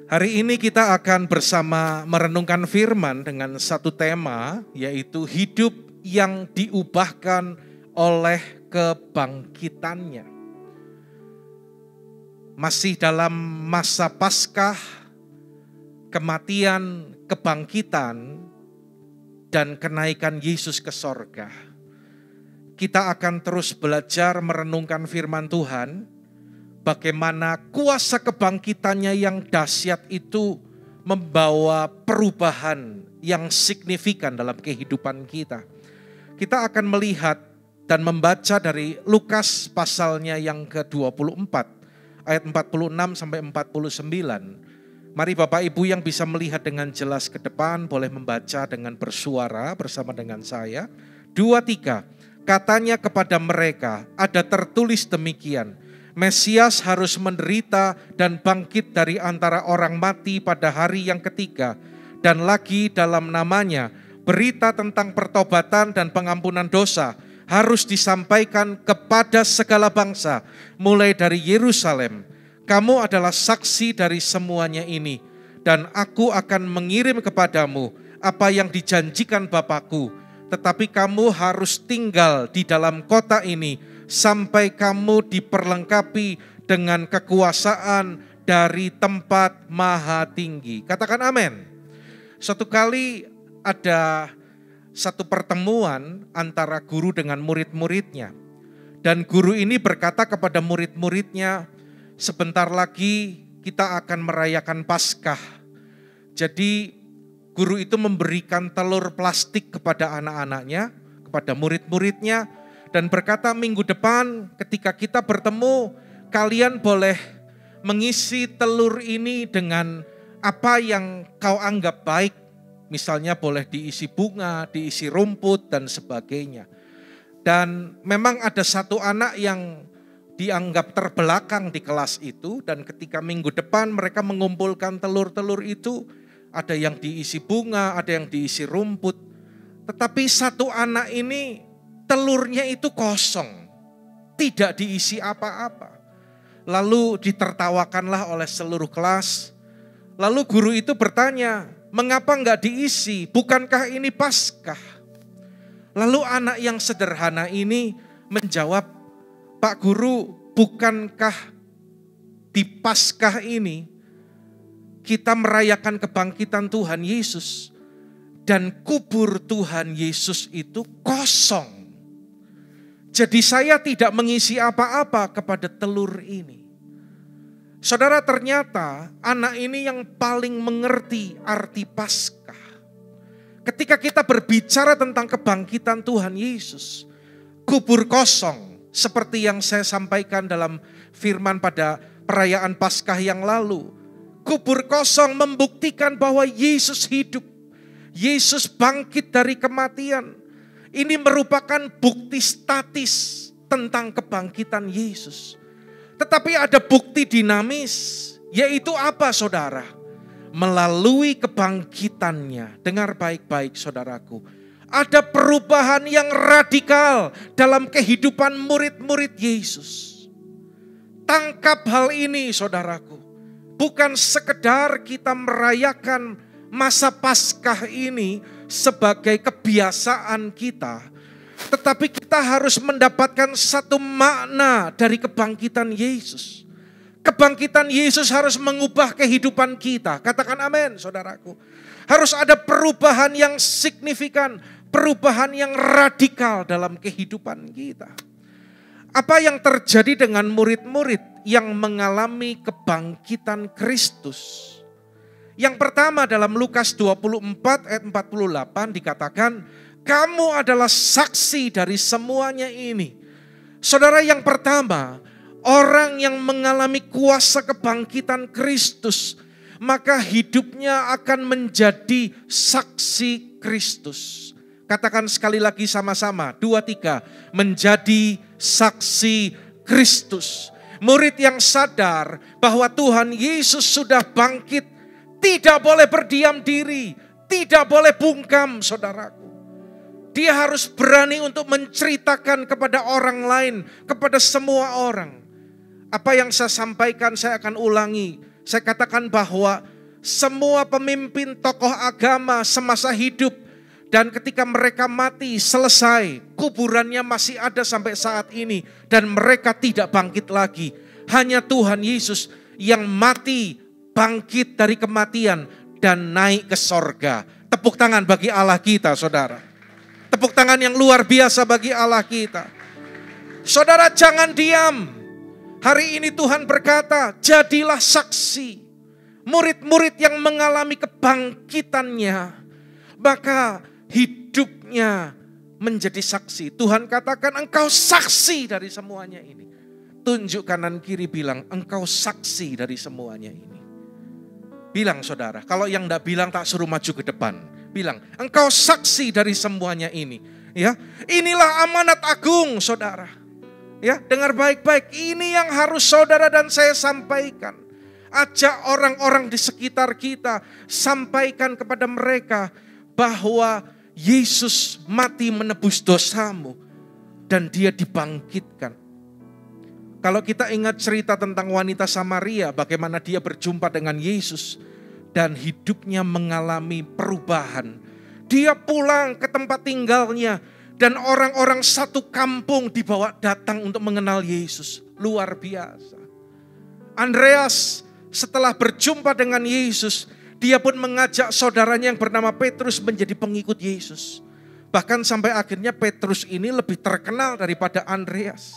Hari ini kita akan bersama merenungkan firman dengan satu tema, yaitu hidup yang diubahkan oleh kebangkitannya. Masih dalam masa Paskah, kematian, kebangkitan, dan kenaikan Yesus ke sorga. Kita akan terus belajar merenungkan firman Tuhan, bagaimana kuasa kebangkitannya yang dahsyat itu membawa perubahan yang signifikan dalam kehidupan kita. Kita akan melihat dan membaca dari Lukas pasalnya yang ke-24, ayat 46 sampai 49. Mari Bapak Ibu yang bisa melihat dengan jelas ke depan, boleh membaca dengan bersuara bersama dengan saya. 2, 3, katanya kepada mereka, ada tertulis demikian, Mesias harus menderita dan bangkit dari antara orang mati pada hari yang ketiga. Dan lagi dalam namanya, berita tentang pertobatan dan pengampunan dosa harus disampaikan kepada segala bangsa, mulai dari Yerusalem. Kamu adalah saksi dari semuanya ini, dan aku akan mengirim kepadamu apa yang dijanjikan Bapakku. Tetapi kamu harus tinggal di dalam kota ini, sampai kamu diperlengkapi dengan kekuasaan dari tempat maha tinggi. Katakan amin. Suatu kali ada satu pertemuan antara guru dengan murid-muridnya. Dan guru ini berkata kepada murid-muridnya, sebentar lagi kita akan merayakan Paskah. Jadi guru itu memberikan telur plastik kepada anak-anaknya, kepada murid-muridnya, dan berkata, minggu depan ketika kita bertemu, kalian boleh mengisi telur ini dengan apa yang kau anggap baik. Misalnya boleh diisi bunga, diisi rumput dan sebagainya. Dan memang ada satu anak yang dianggap terbelakang di kelas itu, dan ketika minggu depan mereka mengumpulkan telur-telur itu, ada yang diisi bunga, ada yang diisi rumput. Tetapi satu anak ini telurnya itu kosong, tidak diisi apa-apa. Lalu ditertawakanlah oleh seluruh kelas. Lalu guru itu bertanya, mengapa enggak diisi? Bukankah ini Paskah? Lalu anak yang sederhana ini menjawab, Pak Guru, bukankah di Paskah ini kita merayakan kebangkitan Tuhan Yesus, dan kubur Tuhan Yesus itu kosong. Jadi saya tidak mengisi apa-apa kepada telur ini. Saudara, ternyata anak ini yang paling mengerti arti Paskah. Ketika kita berbicara tentang kebangkitan Tuhan Yesus, kubur kosong, seperti yang saya sampaikan dalam firman pada perayaan Paskah yang lalu. Kubur kosong membuktikan bahwa Yesus hidup. Yesus bangkit dari kematian. Ini merupakan bukti statis tentang kebangkitan Yesus. Tetapi ada bukti dinamis, yaitu apa saudara? Melalui kebangkitannya, dengar baik-baik saudaraku, ada perubahan yang radikal dalam kehidupan murid-murid Yesus. Tangkap hal ini saudaraku, bukan sekedar kita merayakan masa Paskah ini sebagai kebiasaan kita, tetapi kita harus mendapatkan satu makna dari kebangkitan Yesus. Kebangkitan Yesus harus mengubah kehidupan kita. Katakan amin saudaraku. Harus ada perubahan yang signifikan, perubahan yang radikal dalam kehidupan kita. Apa yang terjadi dengan murid-murid yang mengalami kebangkitan Kristus? Yang pertama dalam Lukas 24 ayat 48 dikatakan, kamu adalah saksi dari semuanya ini. Saudara, yang pertama, orang yang mengalami kuasa kebangkitan Kristus, maka hidupnya akan menjadi saksi Kristus. Katakan sekali lagi sama-sama, 2, 3, menjadi saksi Kristus. Murid yang sadar bahwa Tuhan Yesus sudah bangkit, tidak boleh berdiam diri, tidak boleh bungkam saudaraku. Dia harus berani untuk menceritakan kepada orang lain, kepada semua orang. Apa yang saya sampaikan saya akan ulangi. Saya katakan bahwa semua pemimpin tokoh agama semasa hidup, dan ketika mereka mati selesai, kuburannya masih ada sampai saat ini dan mereka tidak bangkit lagi. Hanya Tuhan Yesus yang mati, bangkit dari kematian dan naik ke sorga. Tepuk tangan bagi Allah kita, saudara. Tepuk tangan yang luar biasa bagi Allah kita. Saudara, jangan diam. Hari ini Tuhan berkata, jadilah saksi. Murid-murid yang mengalami kebangkitannya, maka hidupnya menjadi saksi. Tuhan katakan, engkau saksi dari semuanya ini. Tunjuk kanan kiri, bilang, engkau saksi dari semuanya ini. Bilang, saudara, kalau yang enggak bilang tak suruh maju ke depan. Bilang, engkau saksi dari semuanya ini. Ya, inilah amanat agung, saudara. Ya, dengar baik-baik, ini yang harus saudara dan saya sampaikan. Ajak orang-orang di sekitar kita, sampaikan kepada mereka bahwa Yesus mati menebus dosamu dan dia dibangkitkan. Kalau kita ingat cerita tentang wanita Samaria, bagaimana dia berjumpa dengan Yesus dan hidupnya mengalami perubahan. Dia pulang ke tempat tinggalnya dan orang-orang satu kampung dibawa datang untuk mengenal Yesus. Luar biasa. Andreas setelah berjumpa dengan Yesus, dia pun mengajak saudaranya yang bernama Petrus menjadi pengikut Yesus. Bahkan sampai akhirnya Petrus ini lebih terkenal daripada Andreas.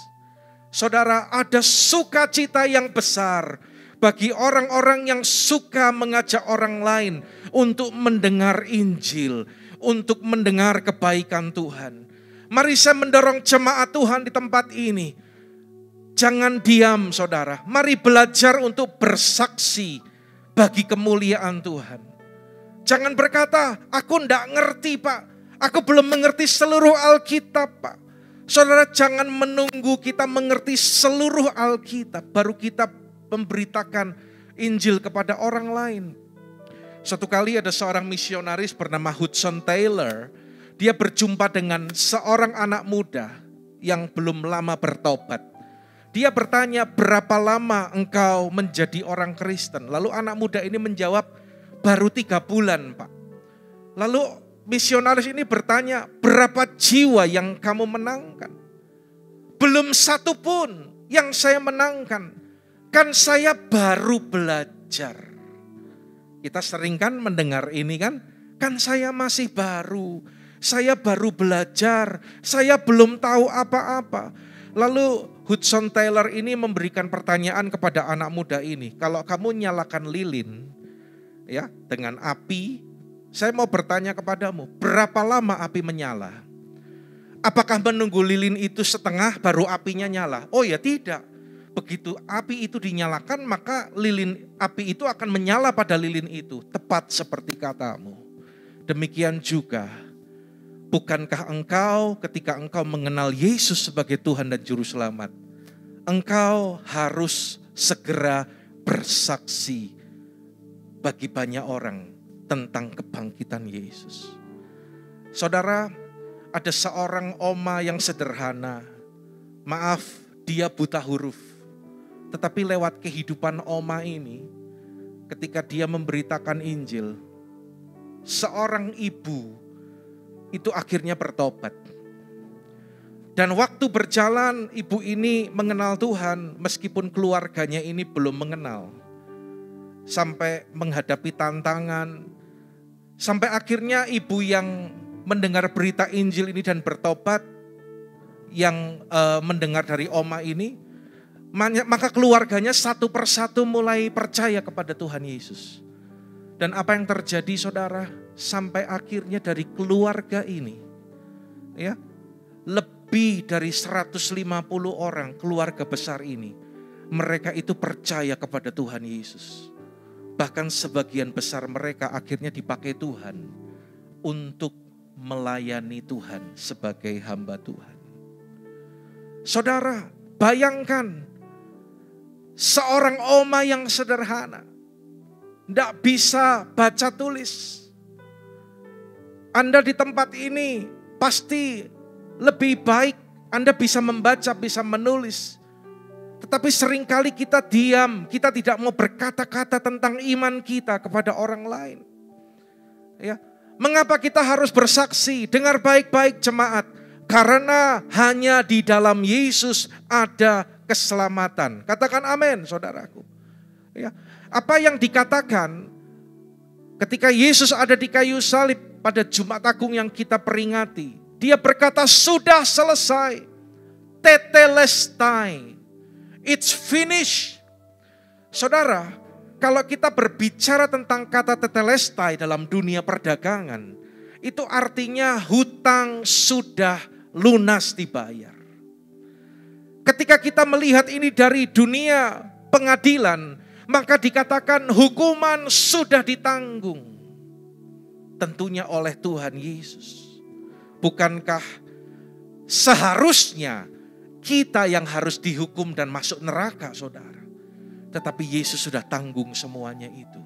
Saudara, ada sukacita yang besar bagi orang-orang yang suka mengajak orang lain untuk mendengar Injil, untuk mendengar kebaikan Tuhan. Mari saya mendorong jemaat Tuhan di tempat ini. Jangan diam, saudara. Mari belajar untuk bersaksi bagi kemuliaan Tuhan. Jangan berkata, aku enggak ngerti Pak. Aku belum mengerti seluruh Alkitab Pak. Saudara, jangan menunggu kita mengerti seluruh Alkitab baru kita memberitakan Injil kepada orang lain. Suatu kali ada seorang misionaris bernama Hudson Taylor. Dia berjumpa dengan seorang anak muda yang belum lama bertobat. Dia bertanya, berapa lama engkau menjadi orang Kristen? Lalu anak muda ini menjawab, baru 3 bulan Pak. Lalu misionaris ini bertanya, berapa jiwa yang kamu menangkan? Belum satu pun yang saya menangkan. Kan saya baru belajar. Kita sering kan mendengar ini kan? Kan saya masih baru. Saya baru belajar. Saya belum tahu apa-apa. Lalu Hudson Taylor ini memberikan pertanyaan kepada anak muda ini. Kalau kamu nyalakan lilin ya dengan api, saya mau bertanya kepadamu, berapa lama api menyala? Apakah menunggu lilin itu setengah baru apinya nyala? Oh ya tidak. Begitu api itu dinyalakan, maka lilin api itu akan menyala pada lilin itu. Tepat seperti katamu. Demikian juga, bukankah engkau ketika engkau mengenal Yesus sebagai Tuhan dan Juru Selamat, engkau harus segera bersaksi bagi banyak orang tentang kebangkitan Yesus. Saudara, ada seorang oma yang sederhana. Maaf, dia buta huruf. Tetapi lewat kehidupan oma ini, ketika dia memberitakan Injil, seorang ibu itu akhirnya bertobat. Dan waktu berjalan, ibu ini mengenal Tuhan meskipun keluarganya ini belum mengenal. Sampai menghadapi tantangan, sampai akhirnya ibu yang mendengar berita Injil ini dan bertobat, yang mendengar dari oma ini, maka keluarganya satu persatu mulai percaya kepada Tuhan Yesus. Dan apa yang terjadi saudara, sampai akhirnya dari keluarga ini, ya, lebih dari 150 orang keluarga besar ini, mereka itu percaya kepada Tuhan Yesus. Bahkan sebagian besar mereka akhirnya dipakai Tuhan untuk melayani Tuhan sebagai hamba Tuhan. Saudara, bayangkan seorang oma yang sederhana, tidak bisa baca tulis. Anda di tempat ini pasti lebih baik Anda bisa membaca, bisa menulis. Tetapi seringkali kita diam, kita tidak mau berkata-kata tentang iman kita kepada orang lain. Ya, mengapa kita harus bersaksi? Dengar baik-baik jemaat, karena hanya di dalam Yesus ada keselamatan. Katakan amin, saudaraku. Ya, apa yang dikatakan ketika Yesus ada di kayu salib pada Jumat Agung yang kita peringati, dia berkata sudah selesai, tetelestai, it's finished. Saudara, kalau kita berbicara tentang kata tetelestai dalam dunia perdagangan, itu artinya hutang sudah lunas dibayar. Ketika kita melihat ini dari dunia pengadilan, maka dikatakan hukuman sudah ditanggung. Tentunya oleh Tuhan Yesus. Bukankah seharusnya kita yang harus dihukum dan masuk neraka, saudara? Tetapi Yesus sudah tanggung semuanya itu.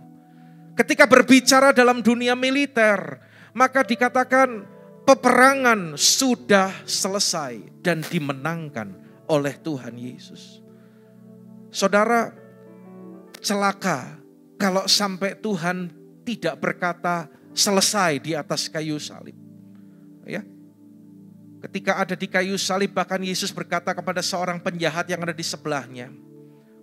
Ketika berbicara dalam dunia militer, maka dikatakan peperangan sudah selesai dan dimenangkan oleh Tuhan Yesus. Saudara, celaka kalau sampai Tuhan tidak berkata selesai di atas kayu salib. Ya. Ketika ada di kayu salib, bahkan Yesus berkata kepada seorang penjahat yang ada di sebelahnya.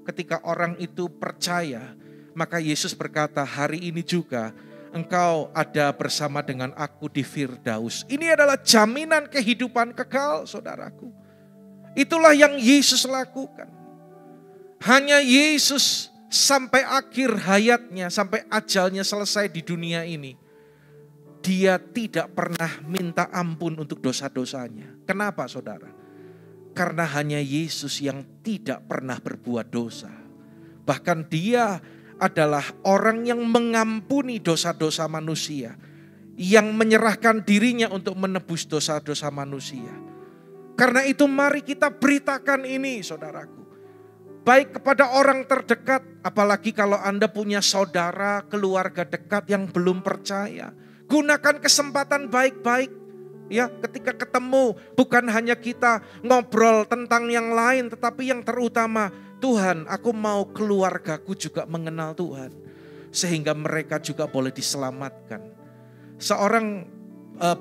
Ketika orang itu percaya, maka Yesus berkata, hari ini juga engkau ada bersama dengan aku di Firdaus. Ini adalah jaminan kehidupan kekal, saudaraku. Itulah yang Yesus lakukan. Hanya Yesus sampai akhir hayatnya, sampai ajalnya selesai di dunia ini, dia tidak pernah minta ampun untuk dosa-dosanya. Kenapa, saudara? Karena hanya Yesus yang tidak pernah berbuat dosa. Bahkan dia adalah orang yang mengampuni dosa-dosa manusia, yang menyerahkan dirinya untuk menebus dosa-dosa manusia. Karena itu mari kita beritakan ini, saudaraku. Baik kepada orang terdekat, apalagi kalau Anda punya saudara, keluarga dekat yang belum percaya. Gunakan kesempatan baik-baik. Ya, ketika ketemu bukan hanya kita ngobrol tentang yang lain, tetapi yang terutama, Tuhan, aku mau keluargaku juga mengenal Tuhan. Sehingga mereka juga boleh diselamatkan. Seorang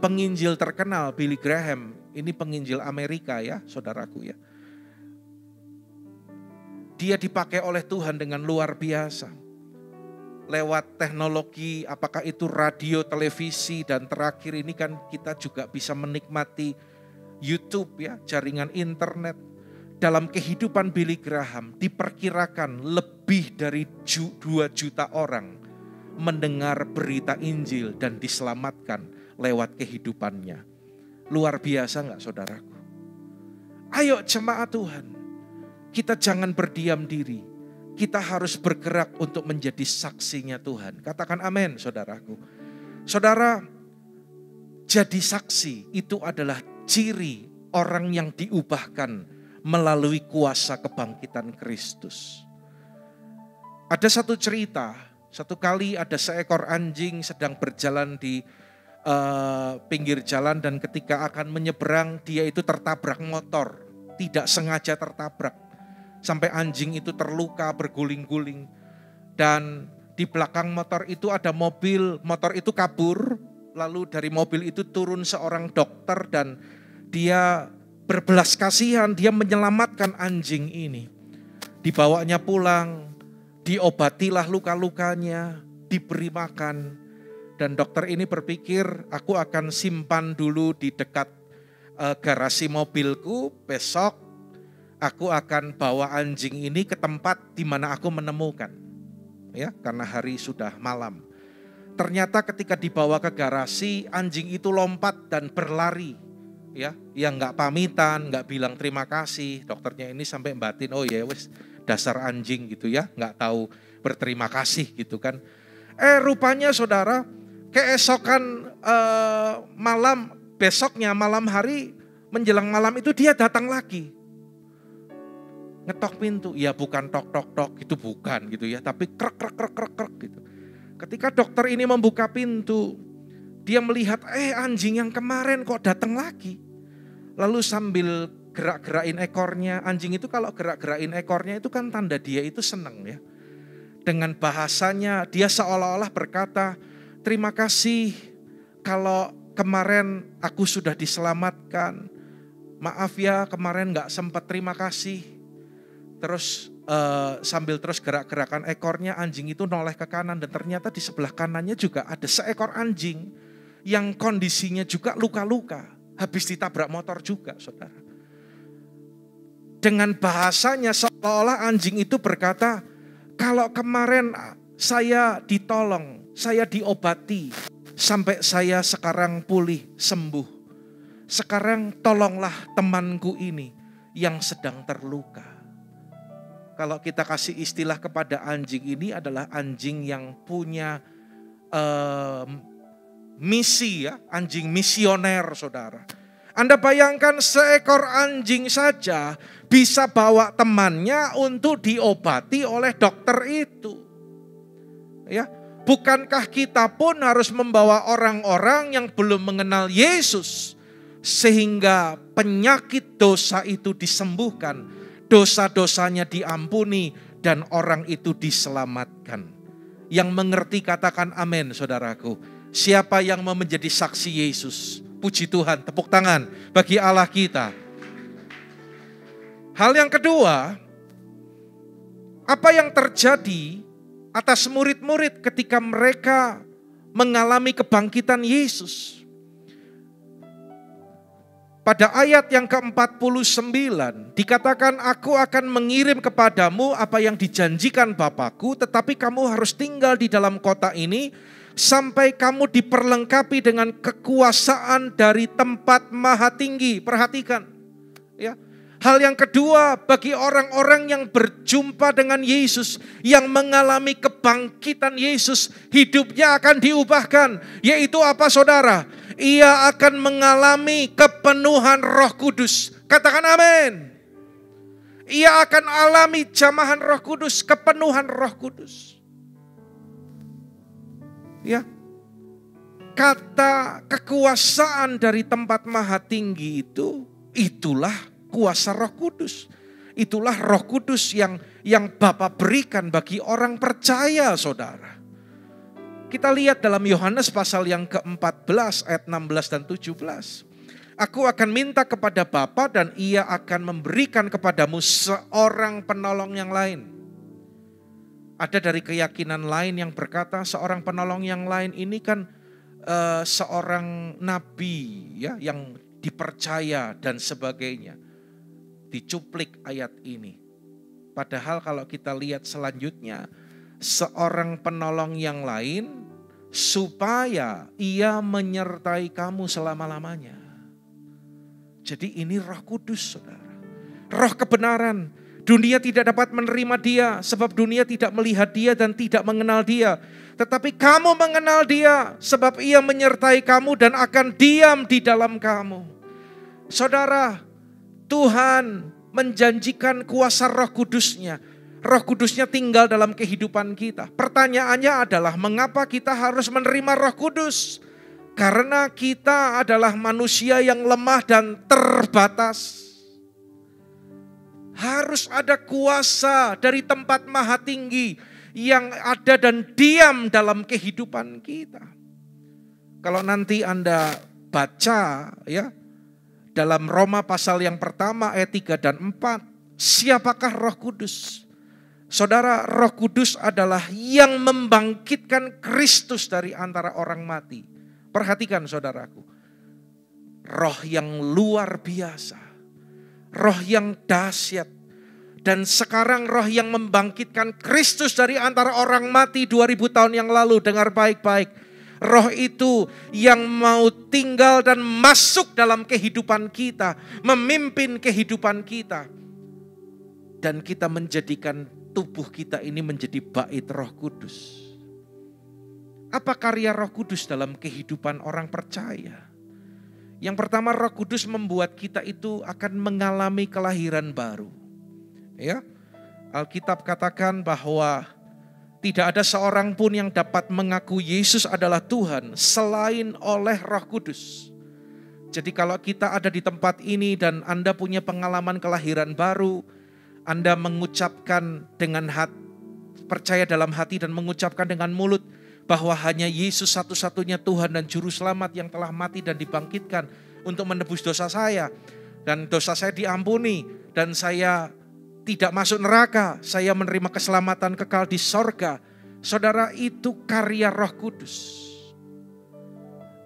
penginjil terkenal, Billy Graham, ini penginjil Amerika ya, saudaraku ya. Dia dipakai oleh Tuhan dengan luar biasa. Lewat teknologi, apakah itu radio, televisi, dan terakhir ini kan kita juga bisa menikmati YouTube ya, jaringan internet. Dalam kehidupan Billy Graham diperkirakan lebih dari 2 juta orang mendengar berita Injil dan diselamatkan lewat kehidupannya. Luar biasa enggak, saudaraku? Ayo jemaat Tuhan, kita jangan berdiam diri. Kita harus bergerak untuk menjadi saksinya Tuhan. Katakan amin, saudaraku. Saudara, jadi saksi itu adalah ciri orang yang diubahkan melalui kuasa kebangkitan Kristus. Ada satu cerita, satu kali ada seekor anjing sedang berjalan di pinggir jalan dan ketika akan menyeberang dia itu tertabrak motor, tidak sengaja tertabrak. Sampai anjing itu terluka berguling-guling. Dan di belakang motor itu ada mobil, motor itu kabur. Lalu dari mobil itu turun seorang dokter dan dia berbelas kasihan, dia menyelamatkan anjing ini. Dibawanya pulang, diobatilah luka-lukanya, diberi makan. Dan dokter ini berpikir, aku akan simpan dulu di dekat garasi mobilku, besok aku akan bawa anjing ini ke tempat di mana aku menemukan. Ya, karena hari sudah malam. Ternyata ketika dibawa ke garasi, anjing itu lompat dan berlari. Ya, yang enggak pamitan, enggak bilang terima kasih. Dokternya ini sampai batin, oh ya wes dasar anjing gitu ya, enggak tahu berterima kasih gitu kan. Rupanya saudara, keesokan besoknya malam hari menjelang malam itu dia datang lagi. Ngetok pintu, ya bukan tok itu bukan gitu ya, tapi krek gitu. Ketika dokter ini membuka pintu, dia melihat anjing yang kemarin kok datang lagi. Lalu sambil gerak-gerakin ekornya. Anjing itu kalau gerak-gerakin ekornya itu kan tanda dia itu senang ya. Dengan bahasanya dia seolah-olah berkata, terima kasih kalau kemarin aku sudah diselamatkan. Maaf ya kemarin gak sempat, terima kasih. Terus sambil terus gerak-gerakan ekornya, anjing itu noleh ke kanan. Dan ternyata di sebelah kanannya juga ada seekor anjing yang kondisinya juga luka-luka. Habis ditabrak motor juga, saudara. Dengan bahasanya seolah-olah anjing itu berkata, kalau kemarin saya ditolong, saya diobati, sampai saya sekarang pulih, sembuh. Sekarang tolonglah temanku ini yang sedang terluka. Kalau kita kasih istilah kepada anjing ini adalah anjing yang punya misi ya, anjing misioner, saudara. Anda bayangkan seekor anjing saja bisa bawa temannya untuk diobati oleh dokter itu. Ya, bukankah kita pun harus membawa orang-orang yang belum mengenal Yesus sehingga penyakit dosa itu disembuhkan, dosa-dosanya diampuni, dan orang itu diselamatkan. Yang mengerti katakan amin, saudaraku. Siapa yang mau menjadi saksi Yesus? Puji Tuhan, tepuk tangan bagi Allah kita. Hal yang kedua, apa yang terjadi atas murid-murid ketika mereka mengalami kebangkitan Yesus? Pada ayat yang ke-49 dikatakan, aku akan mengirim kepadamu apa yang dijanjikan Bapakku, tetapi kamu harus tinggal di dalam kota ini sampai kamu diperlengkapi dengan kekuasaan dari tempat maha tinggi. Perhatikan ya. Hal yang kedua bagi orang-orang yang berjumpa dengan Yesus, yang mengalami kebangkitan Yesus, hidupnya akan diubahkan. Yaitu apa, saudara? Ia akan mengalami kepenuhan Roh Kudus. Katakan amin. Ia akan alami jamahan Roh Kudus, kepenuhan Roh Kudus. Ya. Kata kekuasaan dari tempat maha tinggi itu, itulah kuasa Roh Kudus. Itulah Roh Kudus yang Bapa berikan bagi orang percaya, saudara. Kita lihat dalam Yohanes pasal yang ke-14 ayat 16 dan 17. Aku akan minta kepada Bapa dan ia akan memberikan kepadamu seorang penolong yang lain. Ada dari keyakinan lain yang berkata seorang penolong yang lain ini kan seorang nabi ya, yang dipercaya dan sebagainya. Dicuplik ayat ini. Padahal kalau kita lihat selanjutnya, seorang penolong yang lain supaya ia menyertai kamu selama-lamanya. Jadi ini Roh Kudus, saudara. Roh kebenaran. Dunia tidak dapat menerima dia sebab dunia tidak melihat dia dan tidak mengenal dia. Tetapi kamu mengenal dia sebab ia menyertai kamu dan akan diam di dalam kamu. Saudara, Tuhan menjanjikan kuasa Roh Kudus-Nya. Roh Kudus-Nya tinggal dalam kehidupan kita. Pertanyaannya adalah mengapa kita harus menerima Roh Kudus? Karena kita adalah manusia yang lemah dan terbatas. Harus ada kuasa dari tempat maha tinggi yang ada dan diam dalam kehidupan kita. Kalau nanti Anda baca ya, dalam Roma pasal yang pertama ayat 3 dan 4. Siapakah Roh Kudus? Saudara, Roh Kudus adalah yang membangkitkan Kristus dari antara orang mati. Perhatikan saudaraku. Roh yang luar biasa. Roh yang dahsyat. Dan sekarang roh yang membangkitkan Kristus dari antara orang mati 2000 tahun yang lalu. Dengar baik-baik. Roh itu yang mau tinggal dan masuk dalam kehidupan kita. Memimpin kehidupan kita. Dan kita menjadikan tubuh kita ini menjadi bait Roh Kudus. Apa karya Roh Kudus dalam kehidupan orang percaya? Yang pertama, Roh Kudus membuat kita itu akan mengalami kelahiran baru. Ya, Alkitab katakan bahwa tidak ada seorang pun yang dapat mengaku Yesus adalah Tuhan selain oleh Roh Kudus. Jadi kalau kita ada di tempat ini dan Anda punya pengalaman kelahiran baru, Anda mengucapkan dengan hati, percaya dalam hati dan mengucapkan dengan mulut bahwa hanya Yesus satu-satunya Tuhan dan Juru Selamat yang telah mati dan dibangkitkan untuk menebus dosa saya. Dan dosa saya diampuni dan saya tidak masuk neraka, saya menerima keselamatan kekal di sorga. Saudara, itu karya Roh Kudus.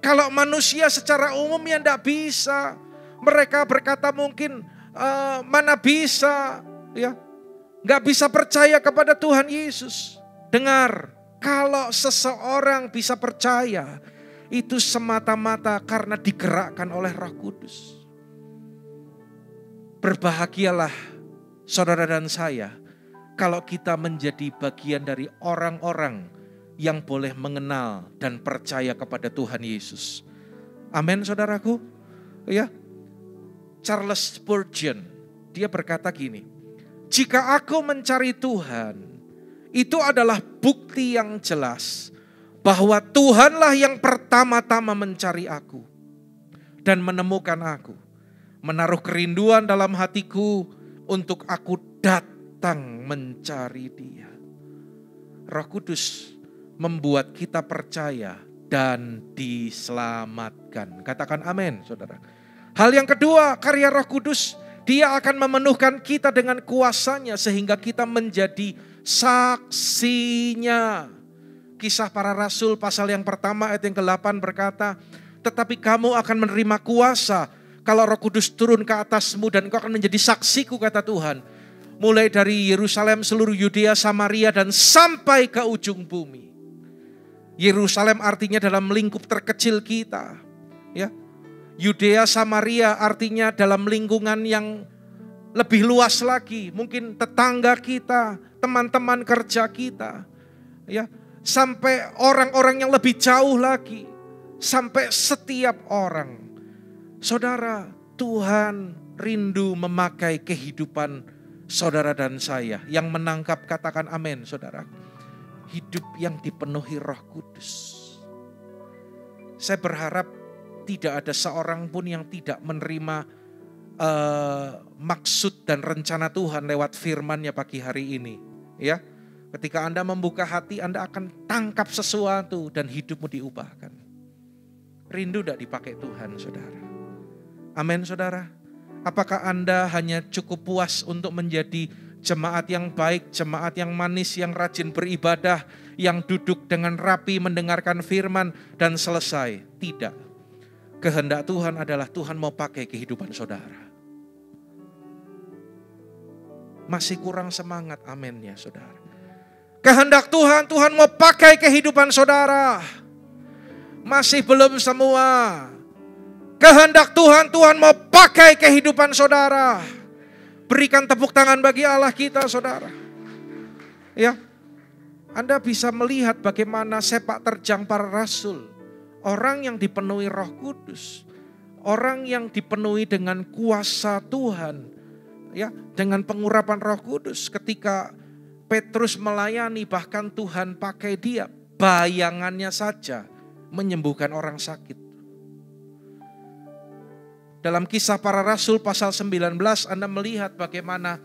Kalau manusia secara umum ya tidak bisa. Mereka berkata mungkin mana bisa, ya, nggak bisa percaya kepada Tuhan Yesus. Dengar, kalau seseorang bisa percaya, itu semata-mata karena digerakkan oleh Roh Kudus. Berbahagialah saudara dan saya kalau kita menjadi bagian dari orang-orang yang boleh mengenal dan percaya kepada Tuhan Yesus. Amin, saudaraku. Ya, Charles Spurgeon, dia berkata gini, jika aku mencari Tuhan, itu adalah bukti yang jelas bahwa Tuhanlah yang pertama-tama mencari aku dan menemukan aku, menaruh kerinduan dalam hatiku untuk aku datang mencari Dia. Roh Kudus membuat kita percaya dan diselamatkan. Katakan amin, saudara. Hal yang kedua, karya Roh Kudus, Dia akan memenuhkan kita dengan kuasanya sehingga kita menjadi saksinya. Kisah para Rasul pasal yang pertama ayat yang ke-8 berkata, tetapi kamu akan menerima kuasa kalau Roh Kudus turun ke atasmu dan engkau akan menjadi saksiku, kata Tuhan. Mulai dari Yerusalem, seluruh Yudea, Samaria dan sampai ke ujung bumi. Yerusalem artinya dalam lingkup terkecil kita, ya. Yudea, Samaria artinya dalam lingkungan yang lebih luas lagi, mungkin tetangga kita, teman-teman kerja kita, ya, sampai orang-orang yang lebih jauh lagi, sampai setiap orang. Saudara, Tuhan rindu memakai kehidupan saudara dan saya. Yang menangkap katakan amin, saudara. Hidup yang dipenuhi Roh Kudus. Saya berharap tidak ada seorang pun yang tidak menerima maksud dan rencana Tuhan lewat firman-Nya pagi hari ini. Ya, ketika Anda membuka hati, Anda akan tangkap sesuatu dan hidupmu diubahkan. Rindu tidak dipakai Tuhan, saudara? Amin, saudara. Apakah Anda hanya cukup puas untuk menjadi jemaat yang baik, jemaat yang manis, yang rajin beribadah, yang duduk dengan rapi mendengarkan firman dan selesai? Tidak. Kehendak Tuhan adalah Tuhan mau pakai kehidupan saudara. Masih kurang semangat aminnya, saudara. Kehendak Tuhan, Tuhan mau pakai kehidupan saudara. Masih belum semua. Kehendak Tuhan, Tuhan mau pakai kehidupan saudara. Berikan tepuk tangan bagi Allah kita, saudara. Ya, Anda bisa melihat bagaimana sepak terjang para rasul. Orang yang dipenuhi Roh Kudus. Orang yang dipenuhi dengan kuasa Tuhan. Ya, dengan pengurapan Roh Kudus. Ketika Petrus melayani, bahkan Tuhan pakai dia. Bayangannya saja menyembuhkan orang sakit. Dalam Kisah Para Rasul pasal 19 Anda melihat bagaimana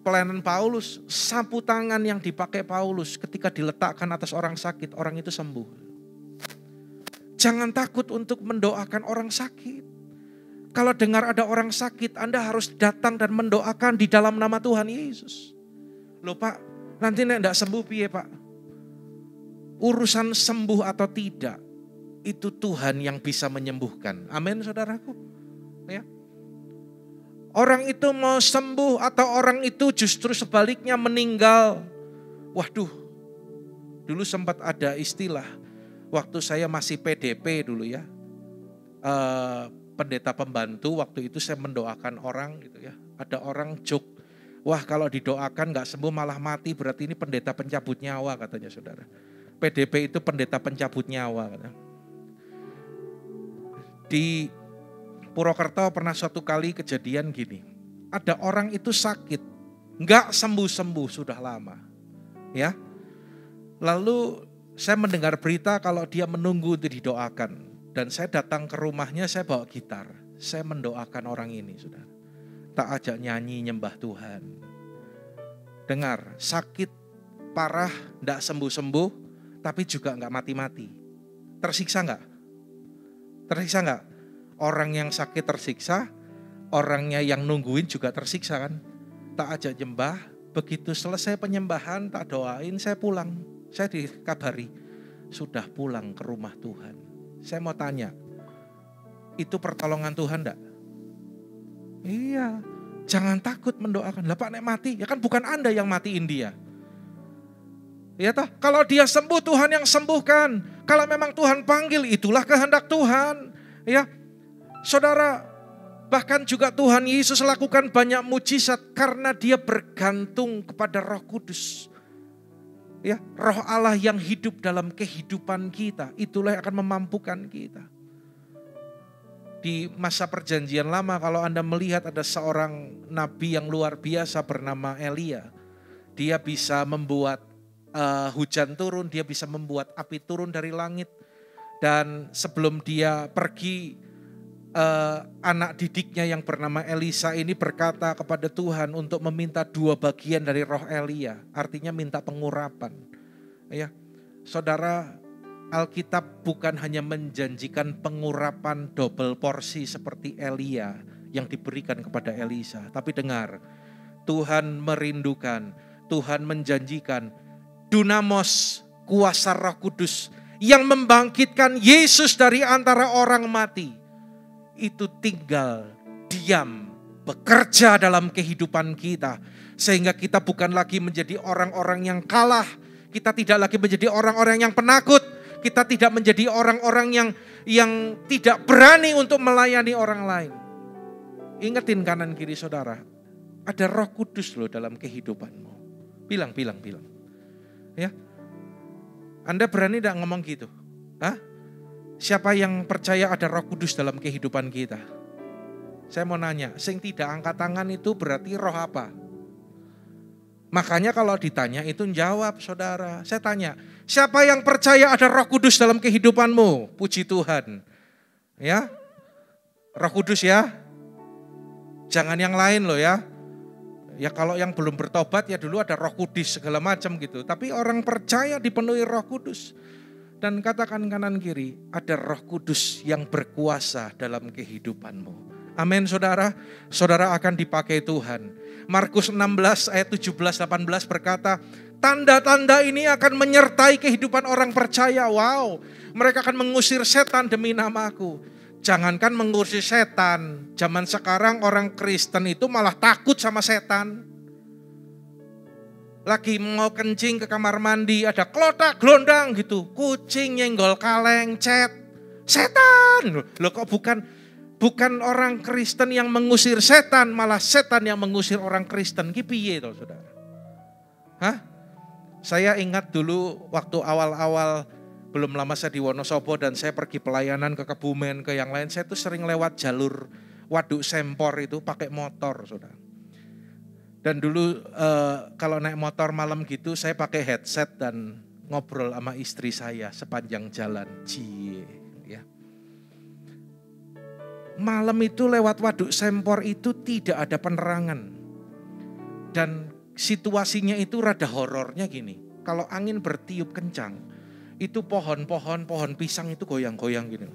pelayanan Paulus, sapu tangan yang dipakai Paulus ketika diletakkan atas orang sakit, orang itu sembuh. Jangan takut untuk mendoakan orang sakit. Kalau dengar ada orang sakit, Anda harus datang dan mendoakan di dalam nama Tuhan Yesus. Loh Pak, nanti nek enggak sembuh piye Pak? Urusan sembuh atau tidak, itu Tuhan yang bisa menyembuhkan. Amin, saudaraku. Ya. Orang itu mau sembuh atau orang itu justru sebaliknya meninggal. Waduh, dulu sempat ada istilah waktu saya masih PDP dulu ya, pendeta pembantu, waktu itu saya mendoakan orang gitu ya. Ada orang joke, wah kalau didoakan gak sembuh malah mati, berarti ini pendeta pencabut nyawa katanya, saudara. PDP itu pendeta pencabut nyawa katanya. Di Purwokerto pernah suatu kali kejadian gini. Ada orang itu sakit, gak sembuh-sembuh sudah lama. Ya. Lalu saya mendengar berita kalau dia menunggu untuk didoakan. Dan saya datang ke rumahnya, saya bawa gitar. saya mendoakan orang ini, saudara. Tak ajak nyanyi nyembah Tuhan. Dengar, sakit parah, tidak sembuh-sembuh, tapi juga nggak mati-mati. Tersiksa nggak? Tersiksa nggak? Orang yang sakit tersiksa, orangnya yang nungguin juga tersiksa kan? Tak ajak nyembah, begitu selesai penyembahan, tak doain, saya pulang. Saya dikabari, sudah pulang ke rumah Tuhan. Saya mau tanya, itu pertolongan Tuhan enggak? Iya, jangan takut mendoakan. Lah Pak, nek mati, ya kan bukan Anda yang matiin dia. Ya toh, kalau dia sembuh Tuhan yang sembuhkan. Kalau memang Tuhan panggil, itulah kehendak Tuhan. Ya, saudara, bahkan juga Tuhan Yesus lakukan banyak mujizat karena dia bergantung kepada Roh Kudus. Ya, Roh Allah yang hidup dalam kehidupan kita, itulah yang akan memampukan kita. Di masa perjanjian lama, kalau Anda melihat ada seorang nabi yang luar biasa bernama Elia, dia bisa membuat hujan turun, dia bisa membuat api turun dari langit. Dan sebelum dia pergi, anak didiknya yang bernama Elisa ini berkata kepada Tuhan untuk meminta 2 bagian dari roh Elia, artinya minta pengurapan. Ya, saudara, Alkitab bukan hanya menjanjikan pengurapan double porsi seperti Elia yang diberikan kepada Elisa, tapi dengar, Tuhan merindukan, Tuhan menjanjikan dunamos, kuasa Roh Kudus yang membangkitkan Yesus dari antara orang mati. Itu tinggal diam, bekerja dalam kehidupan kita. Sehingga kita bukan lagi menjadi orang-orang yang kalah. Kita tidak lagi menjadi orang-orang yang penakut. Kita tidak menjadi orang-orang yang tidak berani untuk melayani orang lain. Ingetin kanan kiri saudara, ada Roh Kudus loh dalam kehidupanmu. Bilang. Ya, Anda berani tidak ngomong gitu? Hah? Siapa yang percaya ada Roh Kudus dalam kehidupan kita? Saya mau nanya, sing tidak angkat tangan itu berarti roh apa? Makanya kalau ditanya itu jawab saudara. Saya tanya, siapa yang percaya ada Roh Kudus dalam kehidupanmu? Puji Tuhan. Ya, Roh Kudus ya. Jangan yang lain loh ya. Ya kalau yang belum bertobat ya dulu ada Roh Kudus segala macam gitu. Tapi orang percaya dipenuhi Roh Kudus. Dan katakan kanan kiri, ada Roh Kudus yang berkuasa dalam kehidupanmu. Amin saudara. Saudara akan dipakai Tuhan. Markus 16 ayat 17-18 berkata, tanda-tanda ini akan menyertai kehidupan orang percaya. Wow, mereka akan mengusir setan demi namaku. Jangankan mengusir setan, zaman sekarang orang Kristen itu malah takut sama setan. Lagi mau kencing ke kamar mandi, ada klotak glondang gitu, kucing nyenggol kaleng, cet, setan. Loh kok bukan orang Kristen yang mengusir setan, malah setan yang mengusir orang Kristen. Ki piye to, saudara? Hah? Saya ingat dulu waktu awal-awal, belum lama saya di Wonosobo dan saya pergi pelayanan ke Kebumen, ke yang lain, saya tuh sering lewat jalur Waduk Sempor itu pakai motor, saudara. Dan dulu kalau naik motor malam gitu saya pakai headset dan ngobrol sama istri saya sepanjang jalan. Ya. Malam itu lewat Waduk Sempor itu tidak ada penerangan. Dan situasinya itu rada horornya gini. Kalau angin bertiup kencang, itu pohon pisang itu goyang-goyang gini.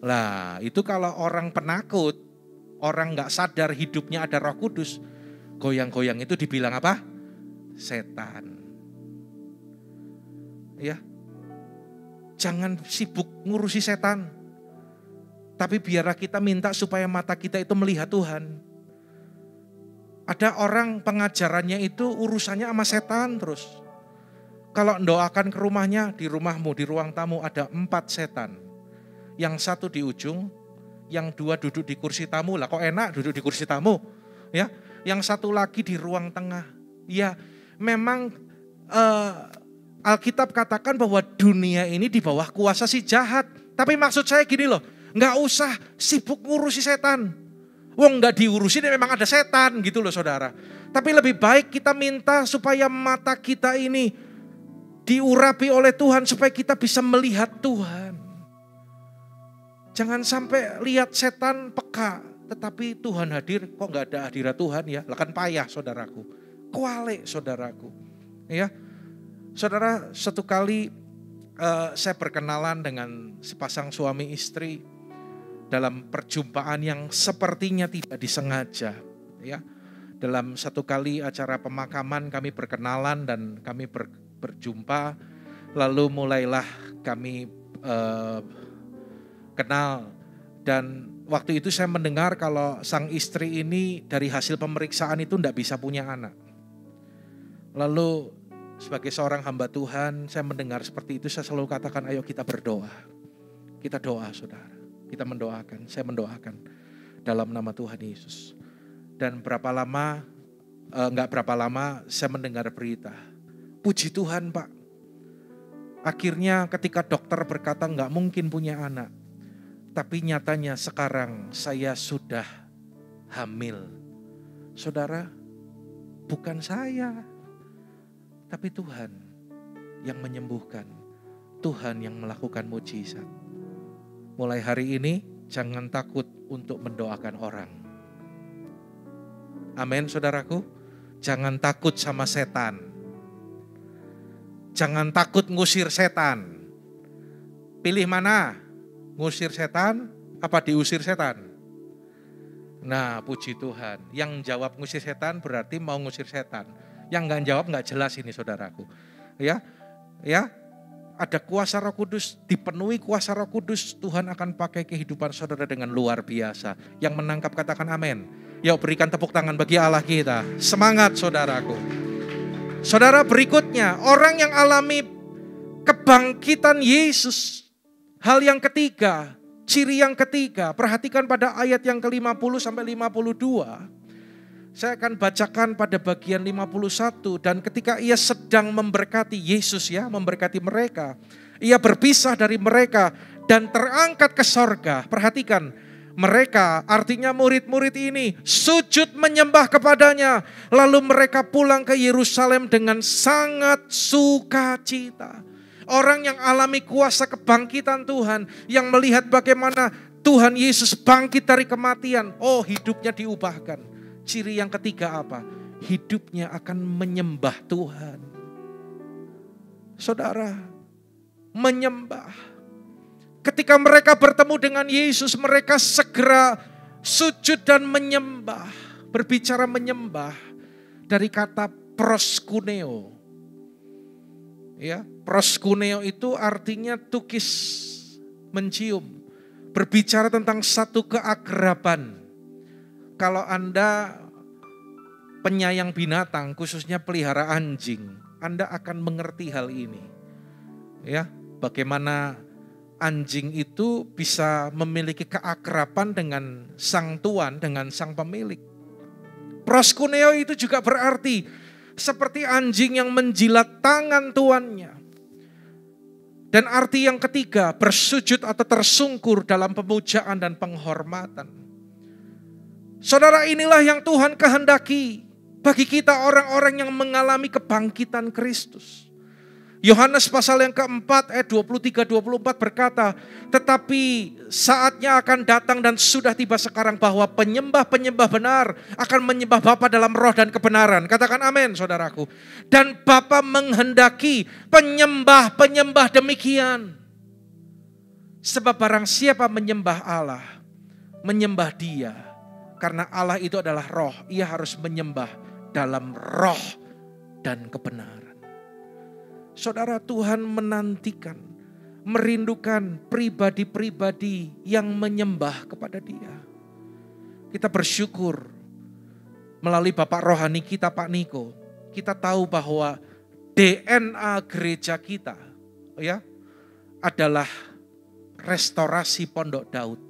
Lah itu kalau orang penakut, orang gak sadar hidupnya ada Roh Kudus, goyang-goyang itu dibilang apa? Setan. Ya. Jangan sibuk ngurusi setan. Tapi biarlah kita minta supaya mata kita itu melihat Tuhan. Ada orang pengajarannya itu urusannya sama setan terus. Kalau doakan ke rumahnya, di rumahmu, di ruang tamu ada 4 setan. Yang satu di ujung, yang 2 duduk di kursi tamu. Lah kok enak duduk di kursi tamu? Ya. Yang satu lagi di ruang tengah. Ya, memang Alkitab katakan bahwa dunia ini di bawah kuasa si jahat. Tapi maksud saya gini loh, nggak usah sibuk ngurusi setan. Wong nggak diurusi memang ada setan gitu loh saudara. Tapi lebih baik kita minta supaya mata kita ini diurapi oleh Tuhan supaya kita bisa melihat Tuhan. Jangan sampai lihat setan peka, tetapi Tuhan hadir, kok nggak ada hadirat Tuhan ya? Lah kan payah saudaraku, kualik saudaraku. Ya, saudara, satu kali saya berkenalan dengan sepasang suami istri dalam perjumpaan yang sepertinya tidak disengaja. Ya, dalam satu kali acara pemakaman kami berkenalan dan kami berjumpa, lalu mulailah kami kenal. Dan waktu itu saya mendengar kalau sang istri ini dari hasil pemeriksaan itu tidak bisa punya anak. Lalu sebagai seorang hamba Tuhan, saya mendengar seperti itu, saya selalu katakan, ayo kita berdoa. Kita doa saudara, kita mendoakan, saya mendoakan dalam nama Tuhan Yesus. Dan berapa lama, enggak berapa lama saya mendengar berita, puji Tuhan Pak. Akhirnya ketika dokter berkata enggak mungkin punya anak, tapi nyatanya sekarang saya sudah hamil. Saudara, bukan saya, tapi Tuhan yang menyembuhkan, Tuhan yang melakukan mujizat. Mulai hari ini jangan takut untuk mendoakan orang. Amin saudaraku. Jangan takut sama setan. Jangan takut ngusir setan. Pilih mana? Ngusir setan apa diusir setan? Nah puji Tuhan. Yang jawab ngusir setan berarti mau ngusir setan. Yang enggak jawab enggak jelas ini saudaraku. Ya, ada kuasa Roh Kudus, dipenuhi kuasa Roh Kudus, Tuhan akan pakai kehidupan saudara dengan luar biasa. Yang menangkap katakan amin. Yuk berikan tepuk tangan bagi Allah kita. Semangat saudaraku. Saudara, berikutnya orang yang alami kebangkitan Yesus. Hal yang ketiga, ciri yang ketiga, perhatikan pada ayat yang ke-50 sampai 52. Saya akan bacakan pada bagian 51. Dan ketika ia sedang memberkati Yesus ya, memberkati mereka, ia berpisah dari mereka dan terangkat ke sorga. Perhatikan, mereka artinya murid-murid ini sujud menyembah kepadanya. Lalu mereka pulang ke Yerusalem dengan sangat sukacita. Orang yang alami kuasa kebangkitan Tuhan, yang melihat bagaimana Tuhan Yesus bangkit dari kematian, oh hidupnya diubahkan. Ciri yang ketiga apa? Hidupnya akan menyembah Tuhan. Saudara, menyembah. Ketika mereka bertemu dengan Yesus, mereka segera sujud dan menyembah. Berbicara menyembah dari kata proskuneo. Ya, proskuneo itu artinya tukis, mencium. Berbicara tentang satu keakraban. Kalau Anda penyayang binatang, khususnya pelihara anjing, Anda akan mengerti hal ini. Ya, bagaimana anjing itu bisa memiliki keakraban dengan sang tuan, dengan sang pemilik. Proskuneo itu juga berarti seperti anjing yang menjilat tangan tuannya. Dan arti yang ketiga, bersujud atau tersungkur dalam pemujaan dan penghormatan. Saudara, inilah yang Tuhan kehendaki bagi kita orang-orang yang mengalami kebangkitan Kristus. Yohanes pasal yang keempat ayat 23-24 berkata, tetapi saatnya akan datang dan sudah tiba sekarang bahwa penyembah-penyembah benar akan menyembah Bapa dalam roh dan kebenaran. Katakan amin saudaraku. Dan Bapa menghendaki penyembah-penyembah demikian. Sebab barang siapa menyembah Allah, menyembah Dia. Karena Allah itu adalah roh, ia harus menyembah dalam roh dan kebenaran. Saudara, Tuhan menantikan, merindukan pribadi-pribadi yang menyembah kepada Dia. Kita bersyukur melalui Bapak rohani kita Pak Niko, kita tahu bahwa DNA gereja kita ya adalah restorasi Pondok Daud.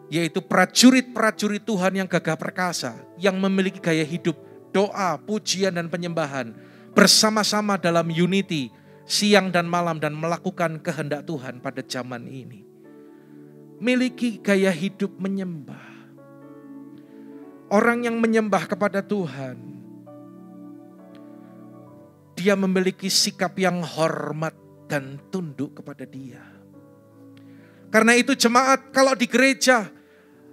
Yaitu prajurit-prajurit Tuhan yang gagah perkasa, yang memiliki gaya hidup, doa, pujian dan penyembahan. Bersama-sama dalam unity, siang dan malam dan melakukan kehendak Tuhan pada zaman ini. Miliki gaya hidup menyembah. Orang yang menyembah kepada Tuhan, dia memiliki sikap yang hormat dan tunduk kepada Dia. Karena itu jemaat, kalau di gereja